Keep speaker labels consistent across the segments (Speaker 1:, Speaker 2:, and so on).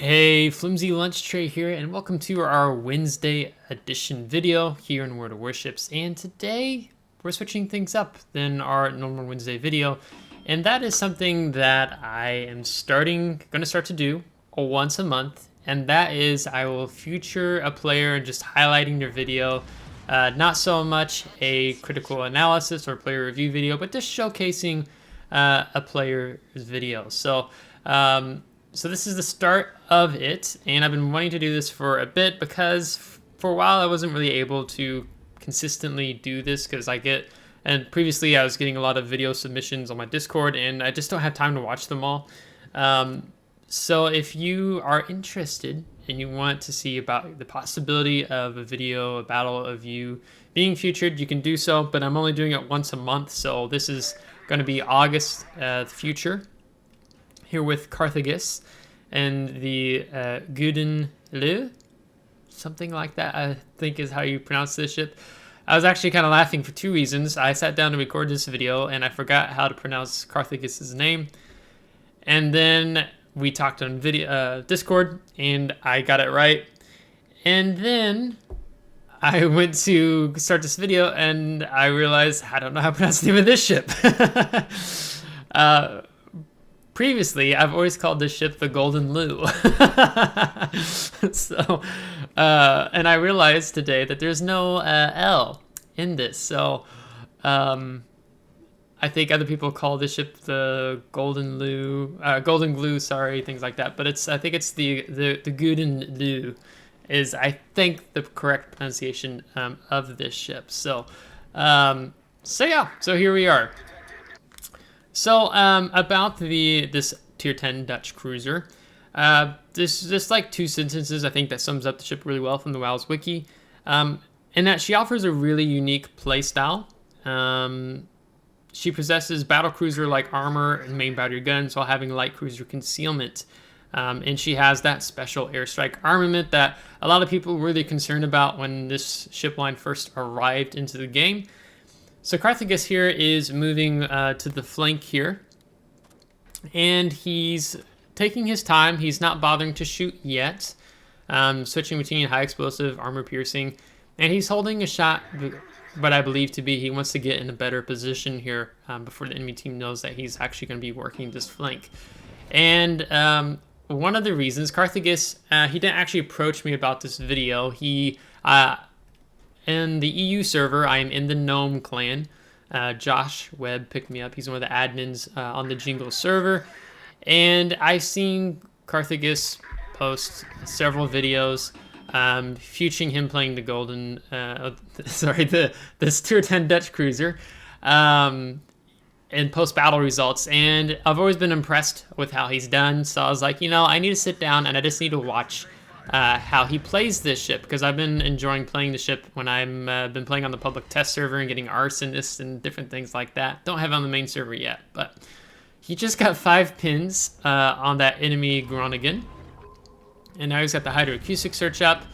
Speaker 1: Hey, FlimsyLunchTray here, and welcome to our Wednesday edition video here in World of Warships. And today we're switching things up than our normal Wednesday video, and that is something that I am going to start to do once a month, and that is I will feature a player and just highlighting their video. Not so much a critical analysis or player review video, but just showcasing a player's video. So this is the start of it, and I've been wanting to do this for a bit because for a while I wasn't really able to consistently do this and previously I was getting a lot of video submissions on my Discord and I just don't have time to watch them all. So if you are interested and you want to see about the possibility of a battle of you being featured, you can do so, but I'm only doing it once a month, so this is going to be August future. Here with Carthagus and the Gouden Leeuw, something like that I think is how you pronounce this ship. I was actually kind of laughing for two reasons. I sat down to record this video and I forgot how to pronounce Carthagus's name, and then we talked on Discord and I got it right, and then I went to start this video and I realized I don't know how to pronounce the name of this ship. Previously, I've always called this ship the Gouden Leeuw. And I realized today that there's no L in this. So I think other people call this ship the Golden Glue, sorry, things like that. But I think it's the Gouden Leeuw is, I think, the correct pronunciation of this ship. So here we are. So about this tier 10 Dutch cruiser, there's just like two sentences I think that sums up the ship really well from the WoW's wiki, in that she offers a really unique playstyle. She possesses battlecruiser-like armor and main battery guns while having light cruiser concealment, and she has that special airstrike armament that a lot of people were really concerned about when this ship line first arrived into the game. So Carthagus here is moving to the flank here, and he's taking his time. He's not bothering to shoot yet, switching between high explosive, armor piercing, and he's holding a shot, but I believe to be he wants to get in a better position here before the enemy team knows that he's actually going to be working this flank. And one of the reasons, Carthagus, he didn't actually approach me about this video. In the EU server, I am in the GN0ME clan. Josh Webb picked me up. He's one of the admins on the Jingle server. And I've seen Carthagus post several videos featuring him playing the this tier 10 Dutch cruiser and post battle results. And I've always been impressed with how he's done. So I was like, I need to sit down and I just need to watch how he plays this ship, because I've been enjoying playing the ship when I've been playing on the public test server and getting arsonists and different things like that. Don't have it on the main server yet, but he just got 5 pins on that enemy Groningen, and now he's got the hydroacoustic search up.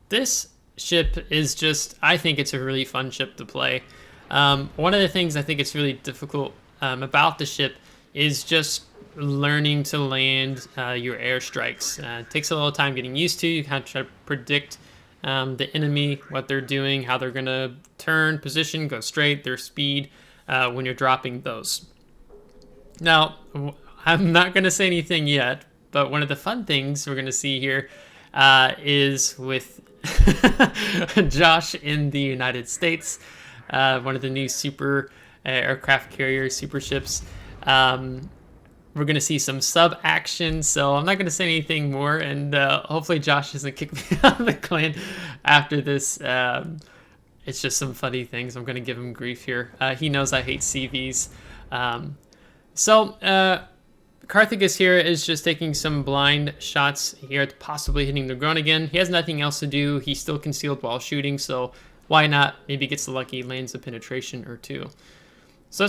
Speaker 1: This ship is just, I think it's a really fun ship to play. One of the things I think it's really difficult about the ship is just learning to land your airstrikes. It takes a little time getting used to. You kind of try to predict the enemy, what they're doing, how they're going to turn, position, go straight, their speed when you're dropping those. Now, I'm not going to say anything yet, but one of the fun things we're going to see here is with Josh in the United States, one of the new super aircraft carrier super ships. We're going to see some sub action, so I'm not going to say anything more, and hopefully Josh doesn't kick me out of the clan after this. It's just some funny things. I'm going to give him grief here. He knows I hate CVs. Carthagus here is just taking some blind shots here, possibly hitting the Groningen. He has nothing else to do. He's still concealed while shooting, so why not? Maybe gets lucky, lands a penetration or two. So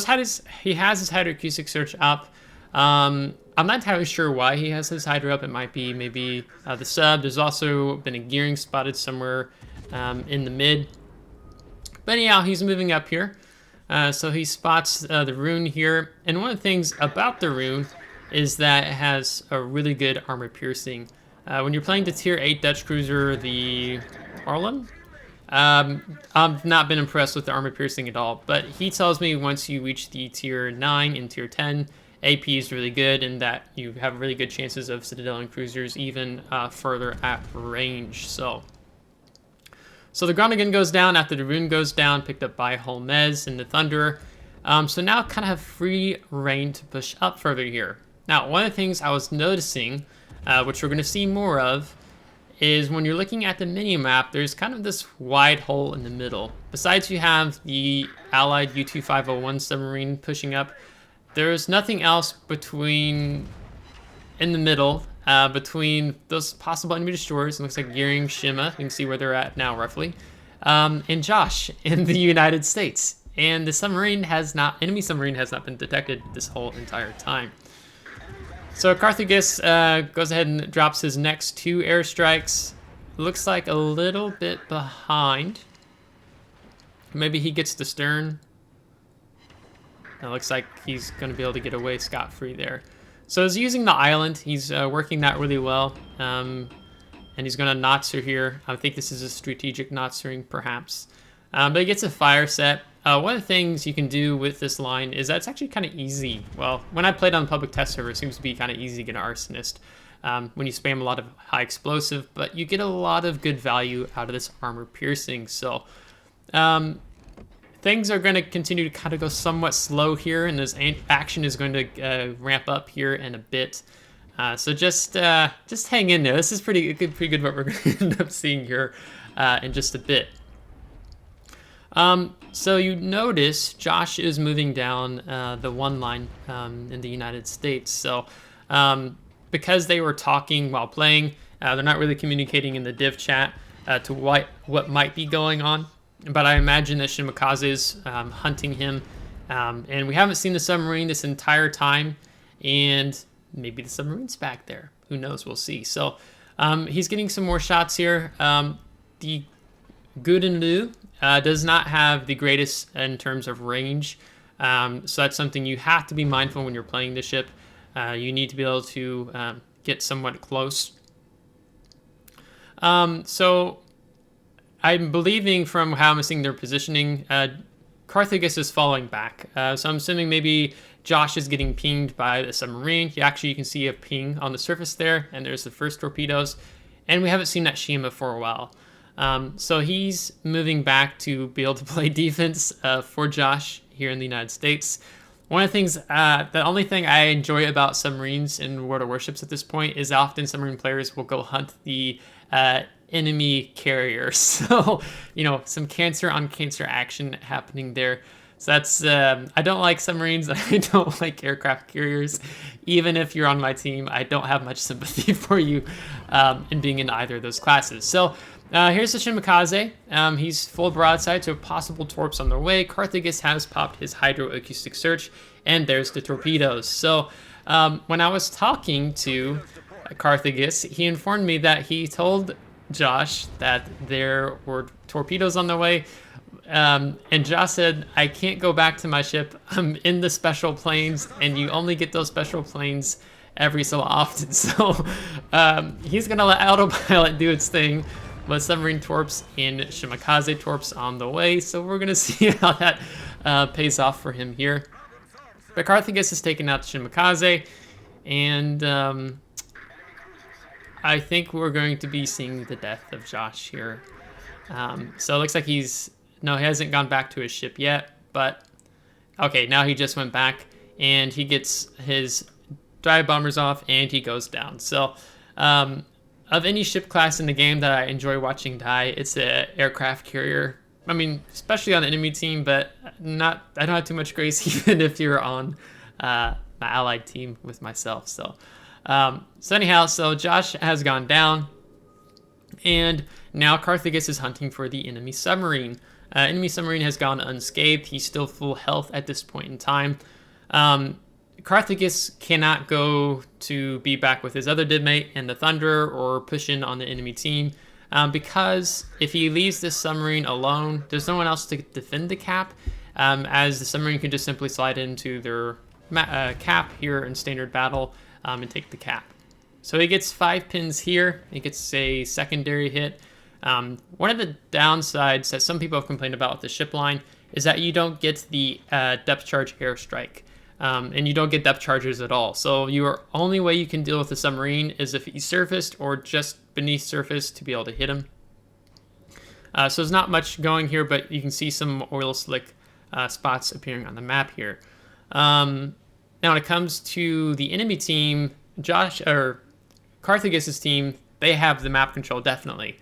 Speaker 1: he has his hydroacoustic search up. I'm not entirely sure why he has his hydro up. It might be maybe the sub. There's also been a gearing spotted somewhere in the mid. But anyhow, he's moving up here. So he spots the rune here. And one of the things about the rune is that it has a really good armor piercing. When you're playing the tier 8 Dutch cruiser, the Harlem, I've not been impressed with the armor piercing at all, but he tells me once you reach the tier 9 and tier 10, AP is really good, and that you have really good chances of Citadel and cruisers even further at range. So the Groningen goes down after the Rune goes down, picked up by Holmez and the Thunderer. So now kind of have free reign to push up further here. Now, one of the things I was noticing, which we're going to see more of, is when you're looking at the mini-map, there's kind of this wide hole in the middle. Besides you have the Allied U-2501 submarine pushing up, there's nothing else in the middle, between those possible enemy destroyers. It looks like GN0ME, you can see where they're at now roughly, and Josh in the United States. And the enemy submarine has not been detected this whole entire time. So Carthagus goes ahead and drops his next 2 airstrikes. Looks like a little bit behind. Maybe he gets the stern. It looks like he's going to be able to get away scot-free there. So he's using the island. He's working that really well. And he's going to Notzer here. I think this is a strategic Notzering, perhaps. But he gets a fire set. One of the things you can do with this line is that it's actually kind of easy. Well, when I played on public test server, it seems to be kind of easy to get an arsonist when you spam a lot of high explosive, but you get a lot of good value out of this armor piercing. So things are going to continue to kind of go somewhat slow here, and this action is going to ramp up here in a bit. So just hang in there. This is pretty good what we're going to end up seeing here in just a bit. So you notice Josh is moving down the 1 line in the United States. So because they were talking while playing, they're not really communicating in the div chat to what might be going on. But I imagine that Shimakaze is hunting him. And we haven't seen the submarine this entire time. And maybe the submarine's back there. Who knows? We'll see. So he's getting some more shots here. The Gouden Leeuw does not have the greatest in terms of range. So that's something you have to be mindful when you're playing the ship. You need to be able to get somewhat close. So I'm believing from how I'm seeing their positioning, Carthagus is falling back. So I'm assuming maybe Josh is getting pinged by the submarine. You can see a ping on the surface there, and there's the first torpedoes. And we haven't seen that Shima for a while. So he's moving back to be able to play defense for Josh here in the United States. One of the things, the only thing I enjoy about submarines in World of Warships at this point is often submarine players will go hunt the enemy carrier. So, some cancer on cancer action happening there. So that's, I don't like submarines. I don't like aircraft carriers. Even if you're on my team, I don't have much sympathy for you in being in either of those classes. So here's the Shimakaze. He's full broadside, so possible torps on their way. Carthagus has popped his hydroacoustic search, and there's the torpedoes. So when I was talking to Carthagus, he informed me that he told Josh that there were torpedoes on the way. And Josh said, I can't go back to my ship. I'm in the special planes, and you only get those special planes every so often. So he's going to let autopilot do its thing with submarine torps and Shimakaze torps on the way. So we're going to see how that pays off for him here. But Carthagus has taken out Shimakaze, and I think we're going to be seeing the death of Josh here. So it looks like he hasn't gone back to his ship yet, but okay, now he just went back, and he gets his dive bombers off, and he goes down. So of any ship class in the game that I enjoy watching die, it's an aircraft carrier. I mean, especially on the enemy team, but I don't have too much grace even if you're on my allied team with myself. So anyhow, so Josh has gone down, and now Carthagus is hunting for the enemy submarine. Enemy submarine has gone unscathed. He's still full health at this point in time. Carthagus cannot go to be back with his other dibmate and the Thunderer or push in on the enemy team because if he leaves this submarine alone, there's no one else to defend the cap, as the submarine can just simply slide into their cap here in standard battle and take the cap. So he gets 5 pins here. He gets a secondary hit. One of the downsides that some people have complained about with the ship line is that you don't get the depth charge airstrike. And you don't get depth charges at all. So your only way you can deal with the submarine is if he's surfaced or just beneath surface to be able to hit him. So there's not much going here, but you can see some oil slick spots appearing on the map here. Now when it comes to the enemy team, Carthagus' team, they have the map control, definitely.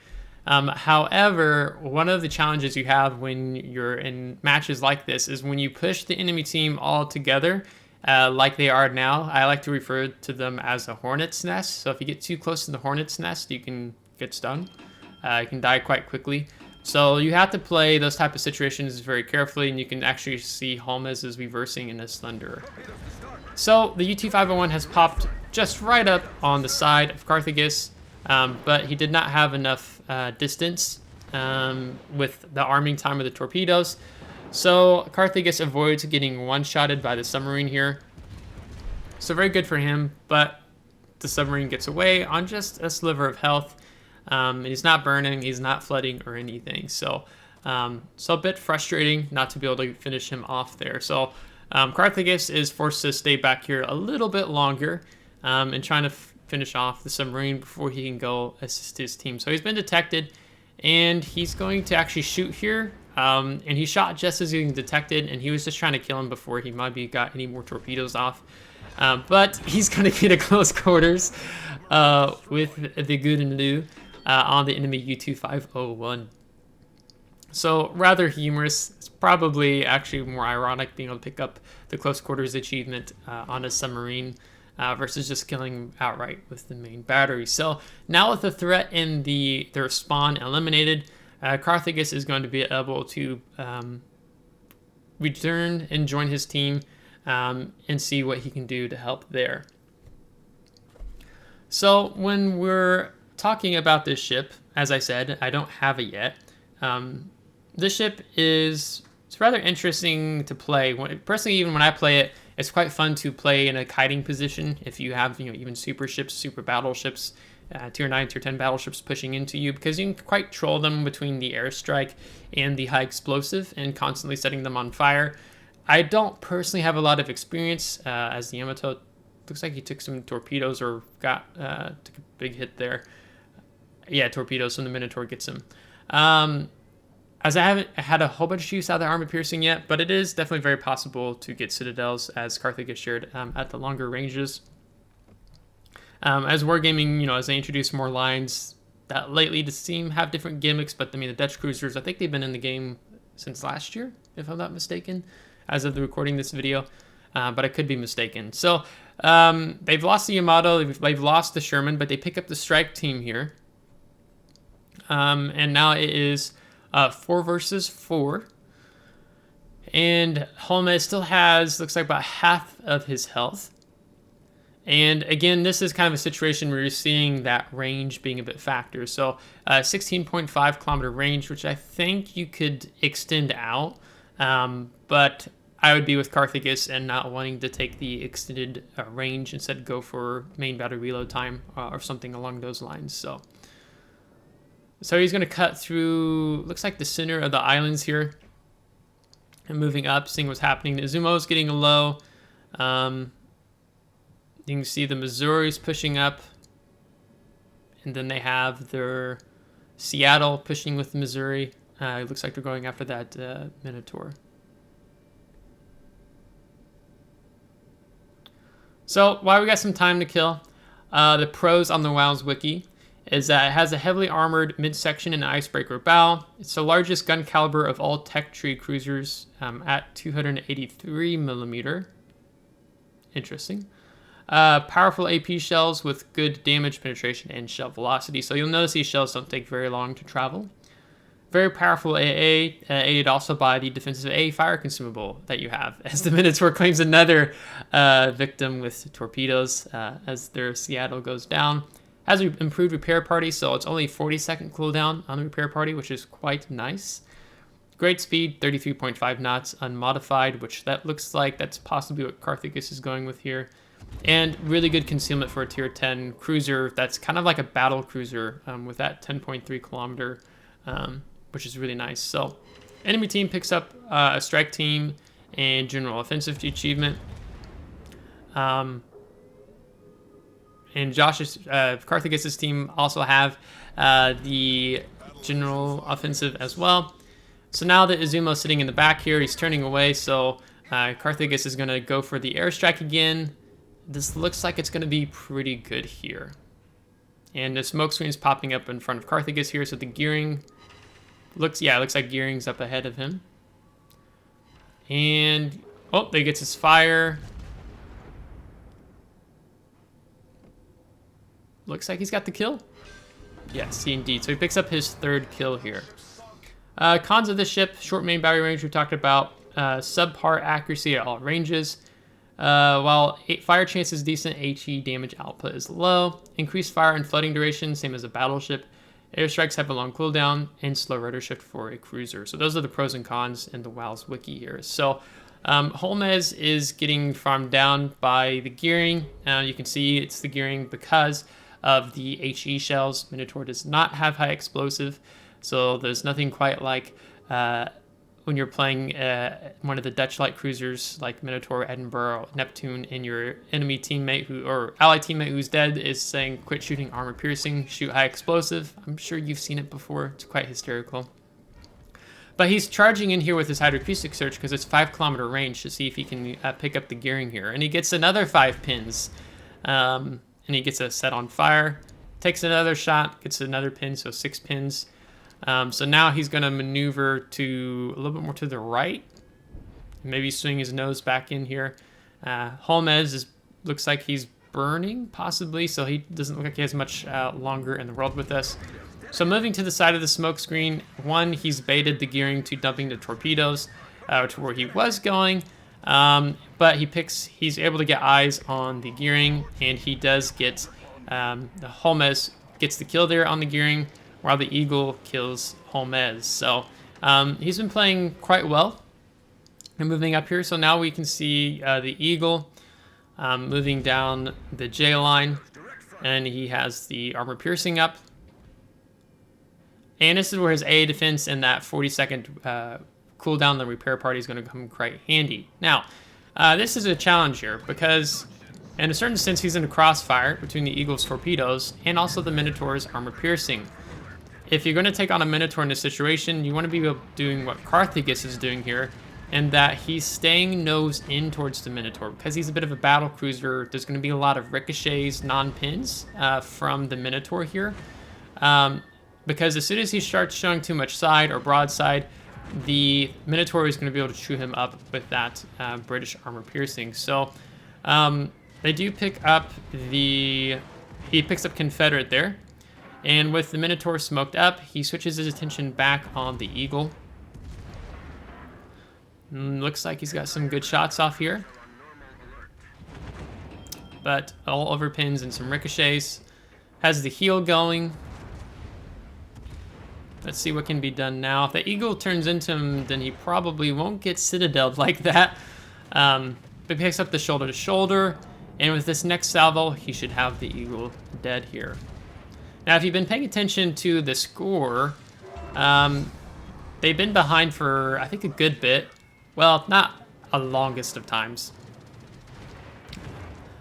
Speaker 1: However, one of the challenges you have when you're in matches like this is when you push the enemy team all together, like they are now. I like to refer to them as a hornet's nest. So if you get too close to the hornet's nest, you can get stung. You can die quite quickly. So you have to play those type of situations very carefully, and you can actually see Holmes is reversing in his Thunderer. So the UT-501 has popped just right up on the side of Carthagus, but he did not have enough distance with the arming time of the torpedoes. So Carthagus avoids getting one-shotted by the submarine here. So very good for him, but the submarine gets away on just a sliver of health. And he's not burning, he's not flooding or anything. So a bit frustrating not to be able to finish him off there. So Carthagus is forced to stay back here a little bit longer and trying to finish off the submarine before he can go assist his team. So he's been detected, and he's going to actually shoot here. And he shot just as he was detected, and he was just trying to kill him before he maybe got any more torpedoes off. But he's going to get a close quarters with the Gouden Leeuw on the enemy U-501. So rather humorous. It's probably actually more ironic being able to pick up the close quarters achievement on a submarine versus just killing outright with the main battery. So now with the threat and their spawn eliminated, Carthagus is going to be able to return and join his team and see what he can do to help there. So when we're talking about this ship, as I said, I don't have it yet. This ship it's rather interesting to play. Personally, even when I play it, it's quite fun to play in a kiting position. If you have, even super ships, super battleships, tier 9, tier 10 battleships pushing into you, because you can quite troll them between the airstrike and the high explosive and constantly setting them on fire. I don't personally have a lot of experience as the Yamato. Looks like he took some torpedoes or took a big hit there. Yeah, torpedoes from the Minotaur gets him. As I haven't had a whole bunch of use out of the armor piercing yet, but it is definitely very possible to get citadels, as Carthagus shared, at the longer ranges. As Wargaming, as they introduce more lines that lately seem have different gimmicks, but the Dutch cruisers, I think they've been in the game since last year, if I'm not mistaken, as of the recording this video, but I could be mistaken. So they've lost the Yamato, they've lost the Sherman, but they pick up the strike team here. And now it is 4 versus 4. And Holmes still has, looks like, about half of his health. And again, this is kind of a situation where you're seeing that range being a bit factor. So 16.5 kilometer range, which I think you could extend out. But I would be with Carthagus and not wanting to take the extended range, instead go for main battery reload time or something along those lines. So he's going to cut through, looks like the center of the islands here, and moving up, seeing what's happening. Izumo's getting low. You can see the Missouri's pushing up, and then they have their Seattle pushing with the Missouri. It looks like they're going after that Minotaur. So while we got some time to kill, the pros on the WoW's wiki is that it has a heavily armored midsection and icebreaker bow. It's the largest gun caliber of all tech tree cruisers at 283 millimeter. Interesting. Powerful AP shells with good damage penetration and shell velocity. So you'll notice these shells don't take very long to travel. Very powerful AA, aided also by the defensive A fire consumable that you have, as the Minotaur claims another victim with torpedoes as their Seattle goes down. Has an improved repair party, so it's only 40-second cooldown on the repair party, which is quite nice. Great speed, 33.5 knots, unmodified, which that looks like that's possibly what Carthagus is going with here. And really good concealment for a tier 10 cruiser that's kind of like a battle cruiser with that 10.3 kilometer, which is really nice. So enemy team picks up a strike team and general offensive achievement. And Carthagus's team also have the general offensive as well. So now that Izumo's sitting in the back here, he's turning away, so Carthagus is going to go for the airstrike again. This looks like it's going to be pretty good here. And the smoke screen is popping up in front of Carthagus here, so the gearing looks, yeah, it looks like gearing's up ahead of him. And, oh, there he gets his fire. Looks like he's got the kill. Yes, indeed. So he picks up his 3rd kill here. Cons of this ship: short main battery range we talked about, subpar accuracy at all ranges. While fire chance is decent, HE damage output is low. Increased fire and flooding duration, same as a battleship. Airstrikes have a long cooldown, and slow rudder shift for a cruiser. So those are the pros and cons in the WoW's wiki here. So Holmez is getting farmed down by the gearing. You can see it's the gearing because of the HE shells. Minotaur does not have high explosive. So there's nothing quite like when you're playing one of the Dutch light cruisers like Minotaur, Edinburgh, Neptune, and your enemy teammate or ally teammate who's dead is saying, "Quit shooting armor piercing, shoot high explosive." I'm sure you've seen it before. It's quite hysterical. But he's charging in here with his hydroacoustic search because it's 5 kilometer range to see if he can pick up the gearing here. And he gets another 5 pins. And he gets a set on fire. Takes another shot, gets another pin, so 6 pins. So now he's going to maneuver to a little bit more to the right. Maybe swing his nose back in here. Holmez looks like he's burning, possibly, so he doesn't look like he has much longer in the world with us. So moving to the side of the smoke screen, he's baited the gearing to dumping the torpedoes to where he was going. But he's able to get eyes on the gearing, and he does get, the Holmez gets the kill there on the gearing, while the Eagle kills Holmez. So he's been playing quite well and moving up here. So now we can see the Eagle moving down the J line, and he has the armor piercing up. And this is where his A defense and that 40-second cooldown the repair party is going to come quite handy. Now, this is a challenge here because in a certain sense he's in a crossfire between the Eagle's torpedoes and also the Minotaur's armor piercing. If you're going to take on a Minotaur in this situation, you want to be doing what Carthagus is doing here, and that he's staying nose in towards the Minotaur. Because he's a bit of a battle cruiser, there's going to be a lot of ricochets, non-pins from the Minotaur here. Because as soon as he starts showing too much side or broadside, the Minotaur is going to be able to chew him up with that British armor piercing. So they do pick up he picks up Confederate there. And with the Minotaur smoked up, he switches his attention back on the Eagle. Looks like he's got some good shots off here. But all over pins and some ricochets. Has the heel going. Let's see what can be done now. If the Eagle turns into him, then he probably won't get citadeled like that. But he picks up the shoulder to shoulder. And with this next salvo, he should have the Eagle dead here. Now, if you've been paying attention to the score, they've been behind for, I think, a good bit. Well, not a longest of times.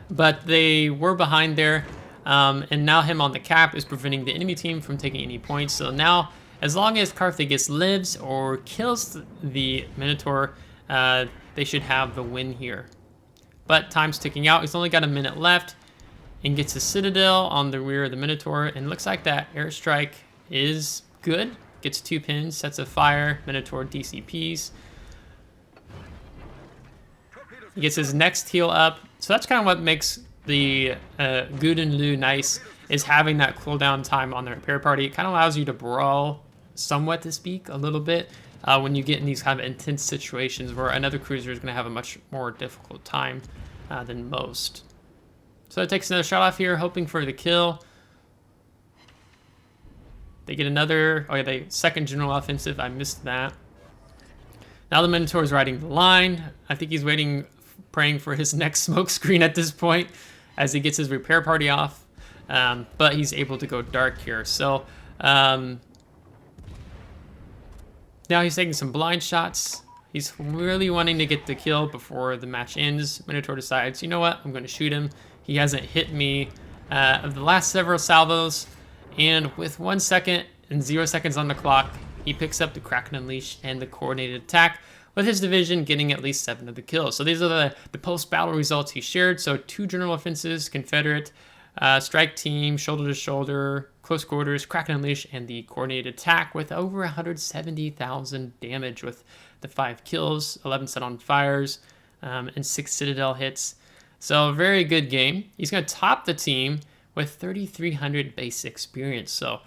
Speaker 1: But they were behind there, and now him on the cap is preventing the enemy team from taking any points. So now, as long as Carthagus lives or kills the Minotaur, they should have the win here. But time's ticking out. He's only got a minute left. And gets a citadel on the rear of the Minotaur, and looks like that airstrike is good. Gets 2 pins, sets of fire, Minotaur DCPs. He gets his next heal up. So that's kind of what makes the Gouden Leeuw nice, is having that cooldown time on the repair party. It kind of allows you to brawl somewhat, to speak, a little bit when you get in these kind of intense situations where another cruiser is going to have a much more difficult time than most. So it takes another shot off here, hoping for the kill. They get another, the second general offensive, I missed that. Now the Minotaur is riding the line. I think he's waiting, praying for his next smoke screen at this point as he gets his repair party off. But he's able to go dark here. So now he's taking some blind shots. He's really wanting to get the kill before the match ends. Minotaur decides, you know what, I'm going to shoot him. He hasn't hit me of the last several salvos. And with 1 second and 0 seconds on the clock, he picks up the Kraken Unleash and the coordinated attack, with his division getting at least 7 of the kills. So these are the post-battle results he shared. So 2 general offenses, Confederate, strike team, shoulder to shoulder, close quarters, Kraken Unleash, and the coordinated attack with over 170,000 damage with the 5 kills, 11 set on fires, and 6 Citadel hits. So a very good game. He's going to top the team with 3,300 base experience. So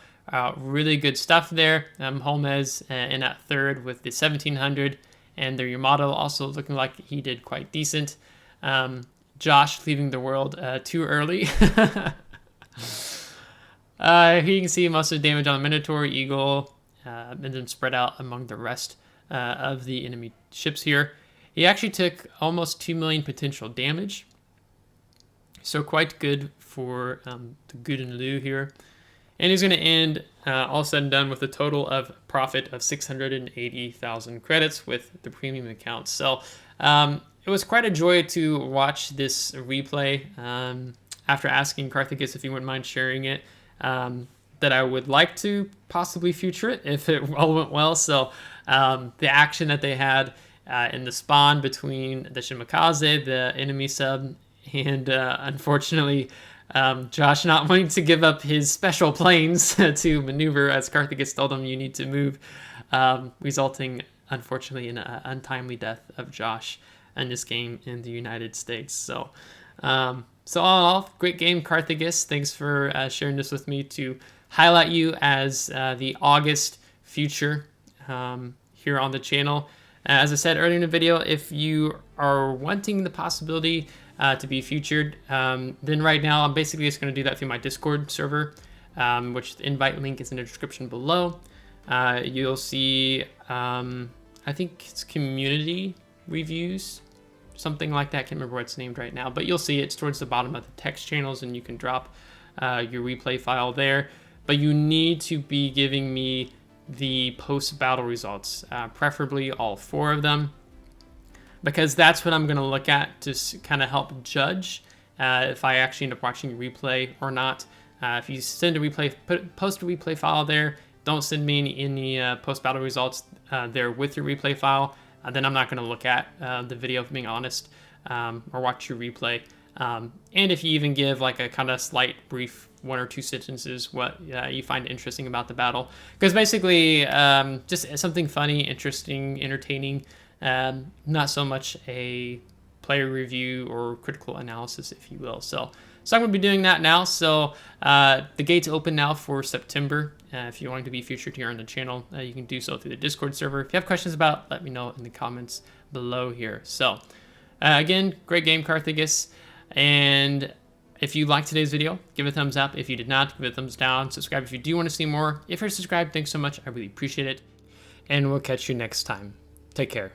Speaker 1: really good stuff there. Holmes in at third with the 1,700, and their Yamato also looking like he did quite decent. Josh leaving the world too early. Here you can see most of the damage on the Minotaur, Eagle, and then spread out among the rest of the enemy ships here. He actually took almost 2 million potential damage. So quite good for the Gouden Leeuw here. And he's going to end all said and done with a total of profit of 680,000 credits with the premium accounts. So it was quite a joy to watch this replay. After asking Carthagus if he wouldn't mind sharing it, that I would like to possibly feature it if it all went well. So the action that they had in the spawn between the Shimakaze, the enemy sub, and unfortunately Josh not wanting to give up his special planes to maneuver as Carthagus told him you need to move, resulting unfortunately in an untimely death of Josh in this game in the United States. So all in all, great game, Carthagus. Thanks for sharing this with me to highlight you as the August future here on the channel. As I said earlier in the video, if you are wanting the possibility to be featured, then right now I'm basically just going to do that through my Discord server, which the invite link is in the description below. You'll see, I think it's community reviews, something like that. I can't remember what it's named right now, but you'll see it's towards the bottom of the text channels, and you can drop your replay file there. But you need to be giving me the post-battle results, preferably all 4 of them, because that's what I'm going to look at to kind of help judge if I actually end up watching a replay or not. If you send a replay, post a replay file there, don't send me any post-battle results there with your replay file, then I'm not going to look at the video, if being honest, or watch your replay. And if you even give like a kind of slight brief 1 or 2 sentences what you find interesting about the battle, because basically just something funny, interesting, entertaining, not so much a player review or critical analysis, if you will. So I'm going to be doing that now. So the gate's open now for September. If you're wanting to be featured here on the channel, you can do so through the Discord server. If you have questions about it, let me know in the comments below here. So again, great game, Carthagus. And if you liked today's video, give it a thumbs up. If you did not, give it a thumbs down. Subscribe if you do want to see more. If you're subscribed, thanks so much. I really appreciate it. And we'll catch you next time. Take care.